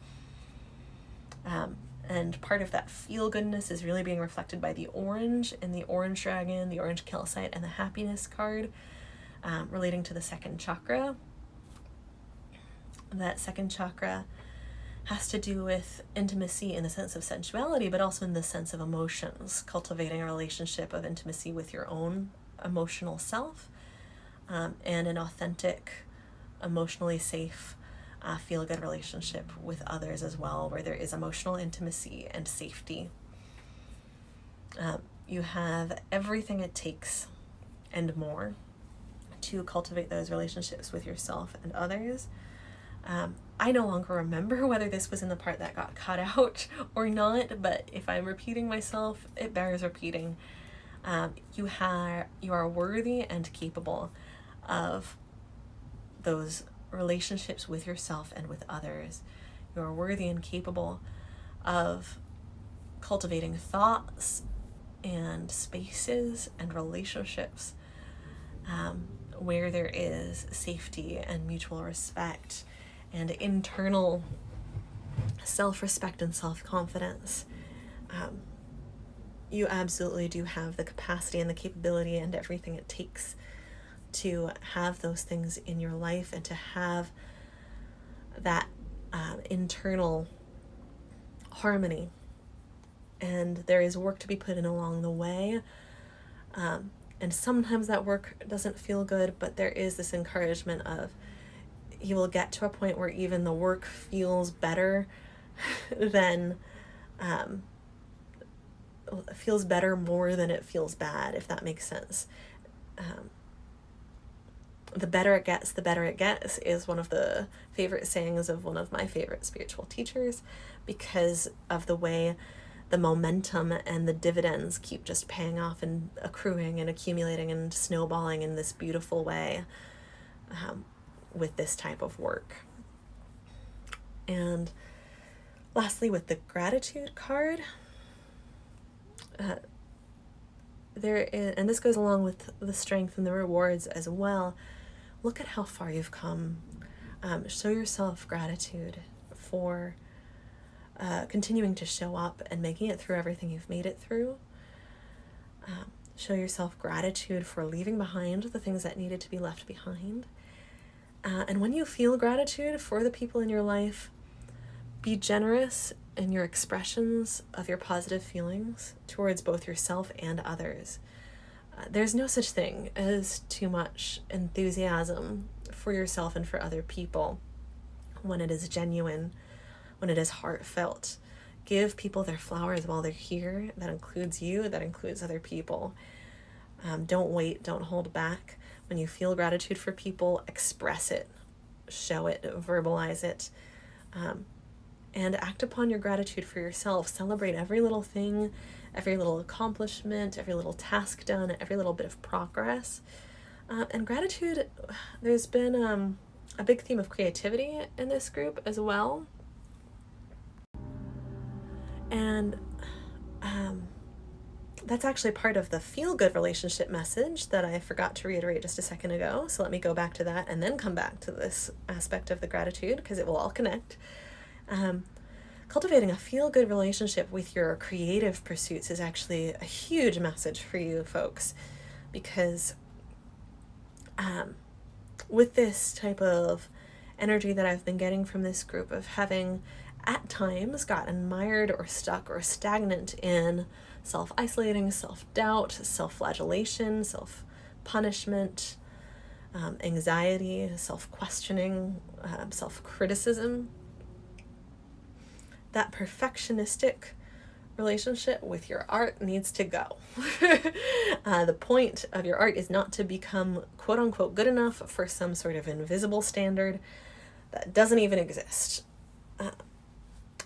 And part of that feel-goodness is really being reflected by the orange in the orange dragon, the orange calcite, and the happiness card, relating to the second chakra. That second chakra has to do with intimacy in the sense of sensuality, but also in the sense of emotions, cultivating a relationship of intimacy with your own emotional self, and an authentic, emotionally safe, feel-good relationship with others as well, where there is emotional intimacy and safety. You have everything it takes and more to cultivate those relationships with yourself and others. I no longer remember whether this was in the part that got cut out or not, but if I'm repeating myself, it bears repeating. You are worthy and capable of those relationships with yourself and with others. You are worthy and capable of cultivating thoughts and spaces and relationships where there is safety and mutual respect and internal self-respect and self-confidence. You absolutely do have the capacity and the capability and everything it takes to have those things in your life and to have that internal harmony. And there is work to be put in along the way. And sometimes that work doesn't feel good, but there is this encouragement of, you will get to a point where even the work feels better than, feels better more than it feels bad, if that makes sense. The better it gets, the better it gets is one of the favorite sayings of one of my favorite spiritual teachers, because of the way the momentum and the dividends keep just paying off and accruing and accumulating and snowballing in this beautiful way. With this type of work. And lastly, with the gratitude card, there is, and this goes along with the strength and the rewards as well. Look at how far you've come. Show yourself gratitude for continuing to show up and making it through everything you've made it through. Show yourself gratitude for leaving behind the things that needed to be left behind. And when you feel gratitude for the people in your life, be generous in your expressions of your positive feelings towards both yourself and others. There's no such thing as too much enthusiasm for yourself and for other people when it is genuine, when it is heartfelt. Give people their flowers while they're here. That includes you, that includes other people. Don't wait, don't hold back. When you feel gratitude for people, express it, show it, verbalize it, and act upon your gratitude for yourself. Celebrate every little thing, every little accomplishment, every little task done, every little bit of progress. And gratitude, there's been a big theme of creativity in this group as well. And that's actually part of the feel-good relationship message that I forgot to reiterate just a second ago. So let me go back to that and then come back to this aspect of the gratitude, because it will all connect. Cultivating a feel-good relationship with your creative pursuits is actually a huge message for you folks, because with this type of energy that I've been getting from this group of having at times gotten mired or stuck or stagnant in self-isolating, self-doubt, self-flagellation, self-punishment, anxiety, self-questioning, self-criticism, that perfectionistic relationship with your art needs to go. The point of your art is not to become quote unquote good enough for some sort of invisible standard that doesn't even exist.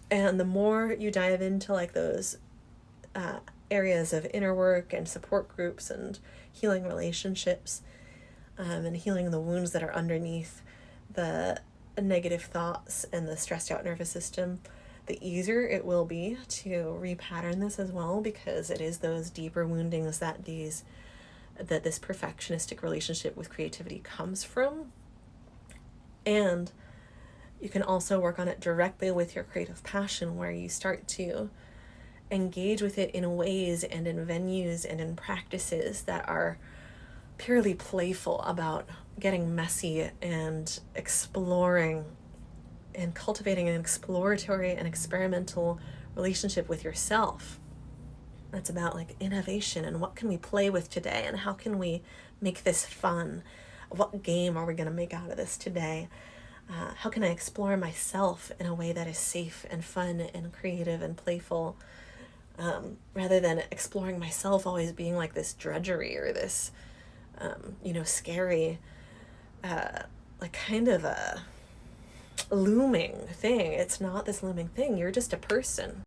And the more you dive into like those areas of inner work and support groups and healing relationships, and healing the wounds that are underneath the negative thoughts and the stressed out nervous system, the easier it will be to repattern this as well, because it is those deeper woundings that this perfectionistic relationship with creativity comes from. And you can also work on it directly with your creative passion, where you start to engage with it in ways and in venues and in practices that are purely playful, about getting messy and exploring and cultivating an exploratory and experimental relationship with yourself. That's about like innovation and what can we play with today and how can we make this fun? What game are we going to make out of this today? How can I explore myself in a way that is safe and fun and creative and playful, rather than exploring myself always being like this drudgery or this, scary, like kind of a looming thing. It's not this looming thing. You're just a person.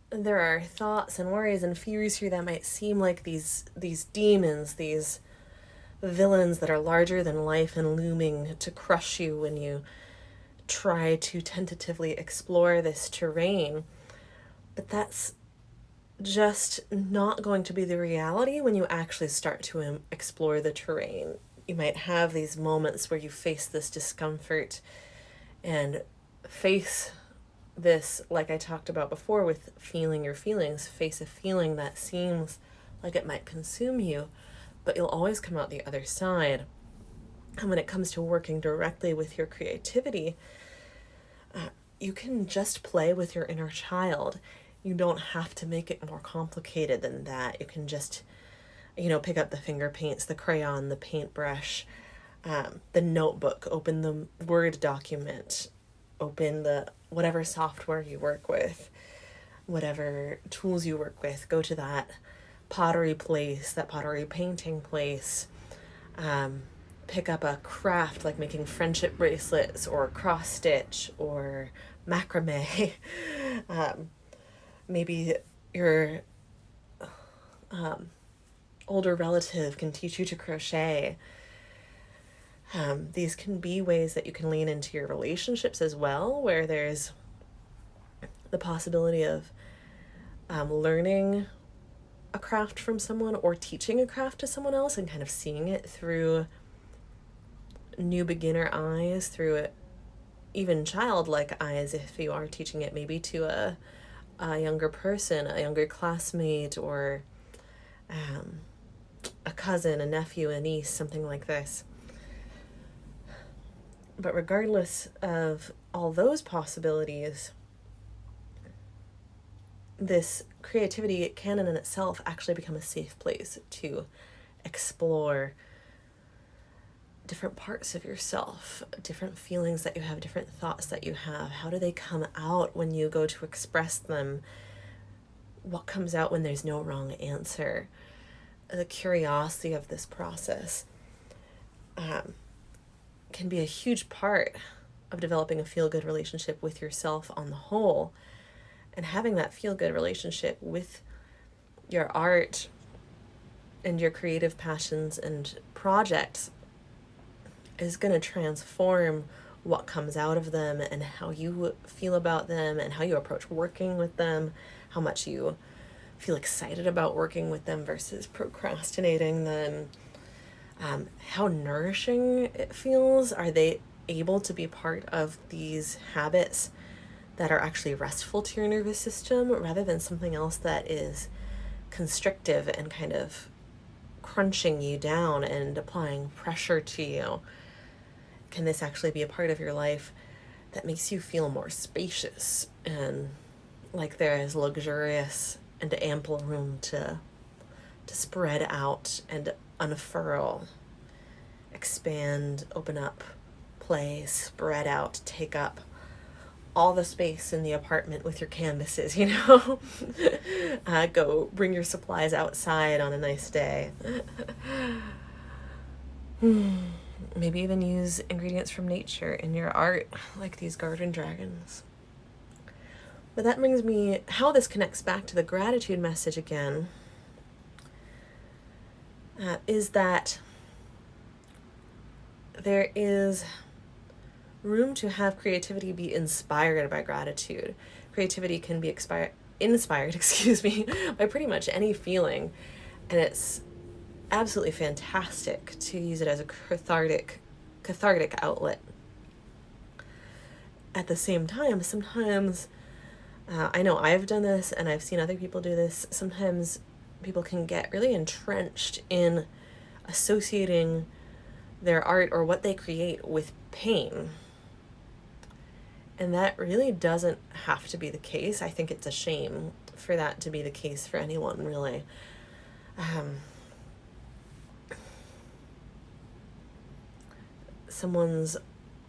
There are thoughts and worries and fears here that might seem like these demons, these villains that are larger than life and looming to crush you when you try to tentatively explore this terrain. But that's just not going to be the reality when you actually start to explore the terrain. You might have these moments where you face this discomfort and face this, like I talked about before with feeling your feelings, face a feeling that seems like it might consume you, but you'll always come out the other side. And when it comes to working directly with your creativity, you can just play with your inner child. You don't have to make it more complicated than that. You can just, pick up the finger paints, the crayon, the paintbrush, the notebook, open the Word document, open the whatever software you work with, whatever tools you work with, go to that pottery place, that pottery painting place, pick up a craft like making friendship bracelets or cross stitch or macrame. Maybe your older relative can teach you to crochet. These can be ways that you can lean into your relationships as well, where there's the possibility of learning a craft from someone or teaching a craft to someone else and kind of seeing it through new beginner eyes, through even childlike eyes, if you are teaching it maybe to a younger person, a younger classmate, or a cousin, a nephew, a niece, something like this. But regardless of all those possibilities, this creativity can in itself actually become a safe place to explore different parts of yourself, different feelings that you have, different thoughts that you have. How do they come out when you go to express them? What comes out when there's no wrong answer? The curiosity of this process can be a huge part of developing a feel-good relationship with yourself on the whole, and having that feel-good relationship with your art and your creative passions and projects is going to transform what comes out of them and how you feel about them and how you approach working with them, how much you feel excited about working with them versus procrastinating them, how nourishing it feels. Are they able to be part of these habits that are actually restful to your nervous system rather than something else that is constrictive and kind of crunching you down and applying pressure to you? Can this actually be a part of your life that makes you feel more spacious and like there is luxurious and ample room to spread out and unfurl, expand, open up, play, spread out, take up all the space in the apartment with your canvases, you know? Go bring your supplies outside on a nice day. Maybe even use ingredients from nature in your art, like these garden dragons. But that brings me, how this connects back to the gratitude message again, is that there is room to have creativity be inspired by gratitude. Creativity can be inspired, by pretty much any feeling, and it's absolutely fantastic to use it as a cathartic outlet. At the same time, sometimes, I know I've done this and I've seen other people do this, sometimes people can get really entrenched in associating their art or what they create with pain. And that really doesn't have to be the case. I think it's a shame for that to be the case for anyone, really. Someone's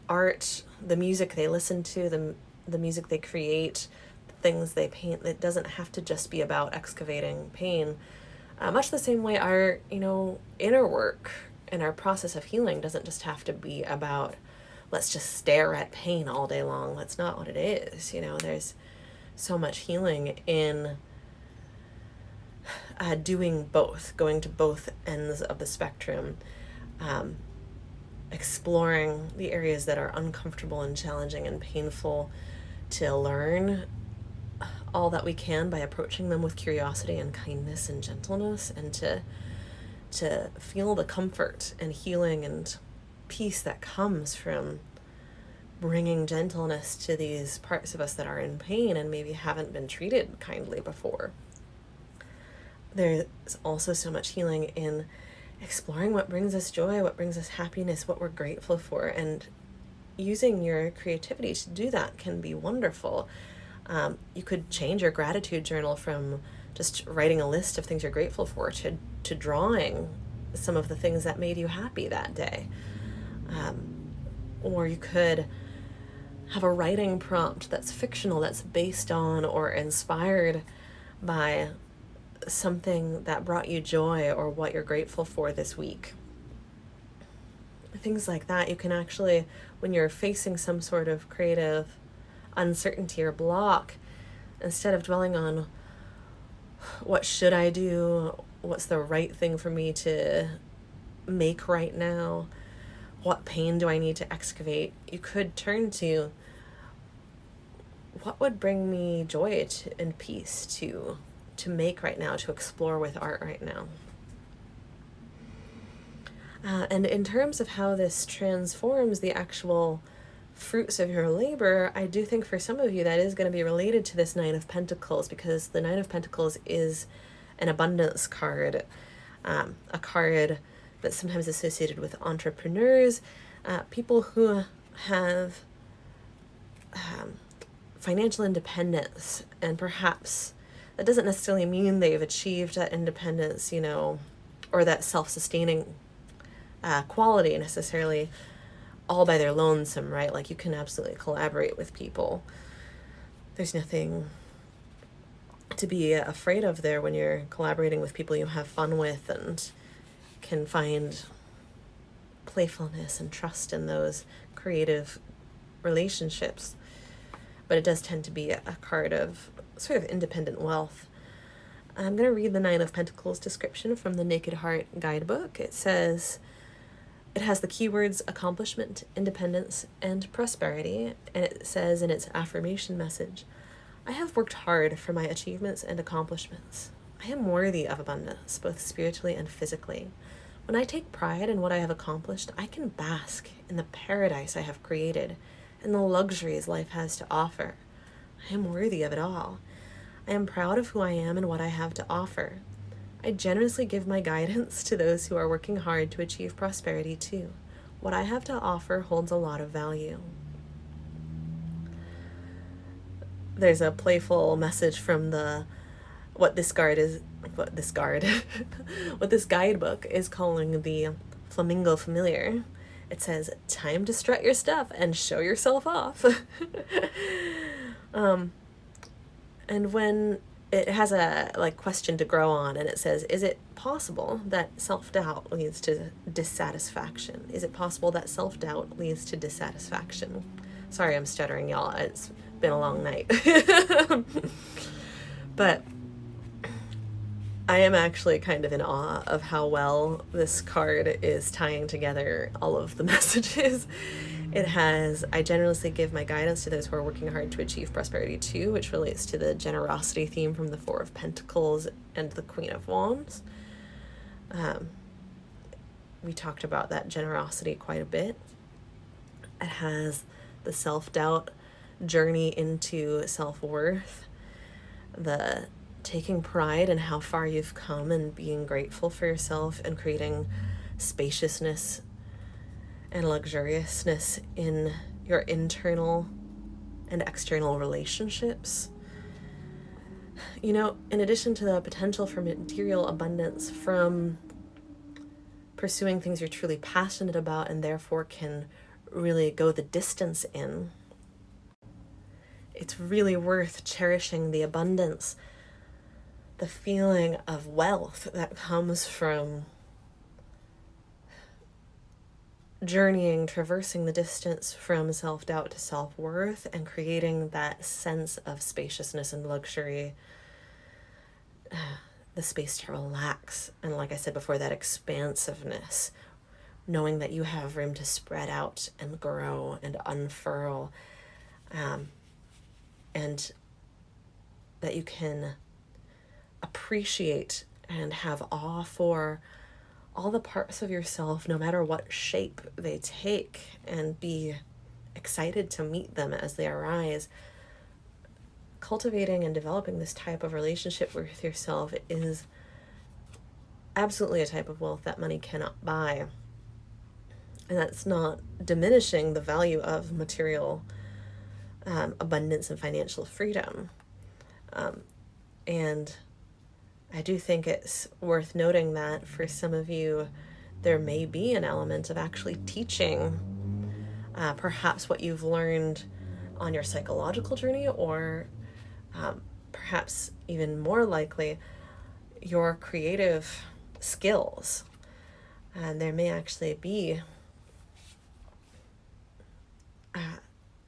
art, the music they listen to, the music they create, the things they paint, it doesn't have to just be about excavating pain. Much the same way our, inner work and our process of healing doesn't just have to be about, let's just stare at pain all day long. That's not what it is. There's so much healing in doing both, going to both ends of the spectrum, exploring the areas that are uncomfortable and challenging and painful, to learn all that we can by approaching them with curiosity and kindness and gentleness, and to feel the comfort and healing and peace that comes from bringing gentleness to these parts of us that are in pain and maybe haven't been treated kindly before. There's also so much healing in exploring what brings us joy, what brings us happiness, what we're grateful for, and using your creativity to do that can be wonderful. You could change your gratitude journal from just writing a list of things you're grateful for to drawing some of the things that made you happy that day. Or you could have a writing prompt that's fictional, that's based on or inspired by something that brought you joy or what you're grateful for this week. Things like that. You can actually, when you're facing some sort of creative uncertainty or block, instead of dwelling on what should I do, what's the right thing for me to make right now, what pain do I need to excavate, you could turn to what would bring me joy and peace to make right now, to explore with art right now. And in terms of how this transforms the actual fruits of your labor, I do think for some of you that is going to be related to this Nine of Pentacles, because the Nine of Pentacles is an abundance card, a card that's sometimes associated with entrepreneurs, people who have financial independence, and perhaps that doesn't necessarily mean they've achieved that independence, or that self-sustaining quality necessarily all by their lonesome, right? Like, you can absolutely collaborate with people. There's nothing to be afraid of there when you're collaborating with people you have fun with and can find playfulness and trust in those creative relationships. But it does tend to be a card of sort of independent wealth. I'm going to read the Nine of Pentacles description from the Naked Heart guidebook. It says, it has the keywords accomplishment, independence, and prosperity. And it says in its affirmation message, I have worked hard for my achievements and accomplishments. I am worthy of abundance, both spiritually and physically. When I take pride in what I have accomplished, I can bask in the paradise I have created and the luxuries life has to offer. I am worthy of it all. I am proud of who I am and what I have to offer. I generously give my guidance to those who are working hard to achieve prosperity too. What I have to offer holds a lot of value. There's a playful message from what this guidebook is calling the Flamingo Familiar. It says, time to strut your stuff and show yourself off. And when it has a question to grow on, and it says, is it possible that self-doubt leads to dissatisfaction? Is it possible that self-doubt leads to dissatisfaction? Sorry, I'm stuttering, y'all. It's been a long night. But I am actually kind of in awe of how well this card is tying together all of the messages. It has, I generously give my guidance to those who are working hard to achieve prosperity too, which relates to the generosity theme from the Four of Pentacles and the Queen of Wands. We talked about that generosity quite a bit. It has the self-doubt journey into self-worth, the taking pride in how far you've come and being grateful for yourself and creating spaciousness and luxuriousness in your internal and external relationships. You know, in addition to the potential for material abundance from pursuing things you're truly passionate about and therefore can really go the distance in, it's really worth cherishing the abundance, the feeling of wealth that comes from journeying, traversing the distance from self-doubt to self-worth and creating that sense of spaciousness and luxury, the space to relax. And like I said before, that expansiveness, knowing that you have room to spread out and grow and unfurl, and that you can appreciate and have awe for all the parts of yourself, no matter what shape they take, and be excited to meet them as they arise. Cultivating and developing this type of relationship with yourself is absolutely a type of wealth that money cannot buy. And that's not diminishing the value of material abundance and financial freedom. And I do think it's worth noting that for some of you, there may be an element of actually teaching perhaps what you've learned on your psychological journey, or perhaps even more likely, your creative skills. And there may actually be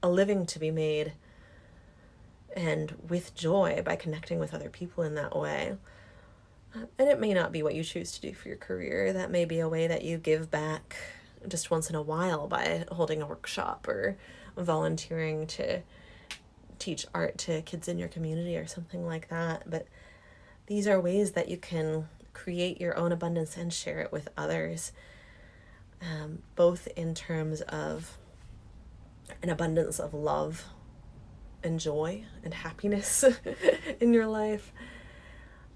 a living to be made, and with joy, by connecting with other people in that way. And it may not be what you choose to do for your career. That may be a way that you give back just once in a while by holding a workshop or volunteering to teach art to kids in your community or something like that. But these are ways that you can create your own abundance and share it with others, both in terms of an abundance of love and joy and happiness in your life,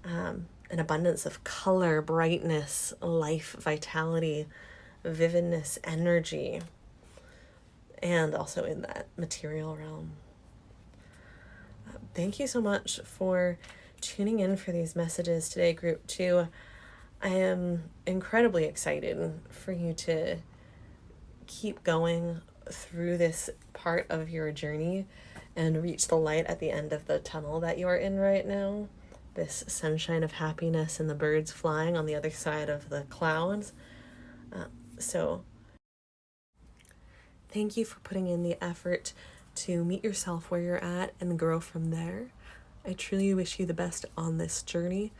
an abundance of color, brightness, life, vitality, vividness, energy, and also in that material realm. Thank you so much for tuning in for these messages today, Group 2. I am incredibly excited for you to keep going through this part of your journey and reach the light at the end of the tunnel that you are in right now. This sunshine of happiness and the birds flying on the other side of the clouds. So Thank you for putting in the effort to meet yourself where you're at and grow from there. I truly wish you the best on this journey,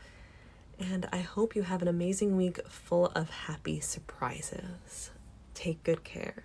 and I hope you have an amazing week full of happy surprises. Take good care.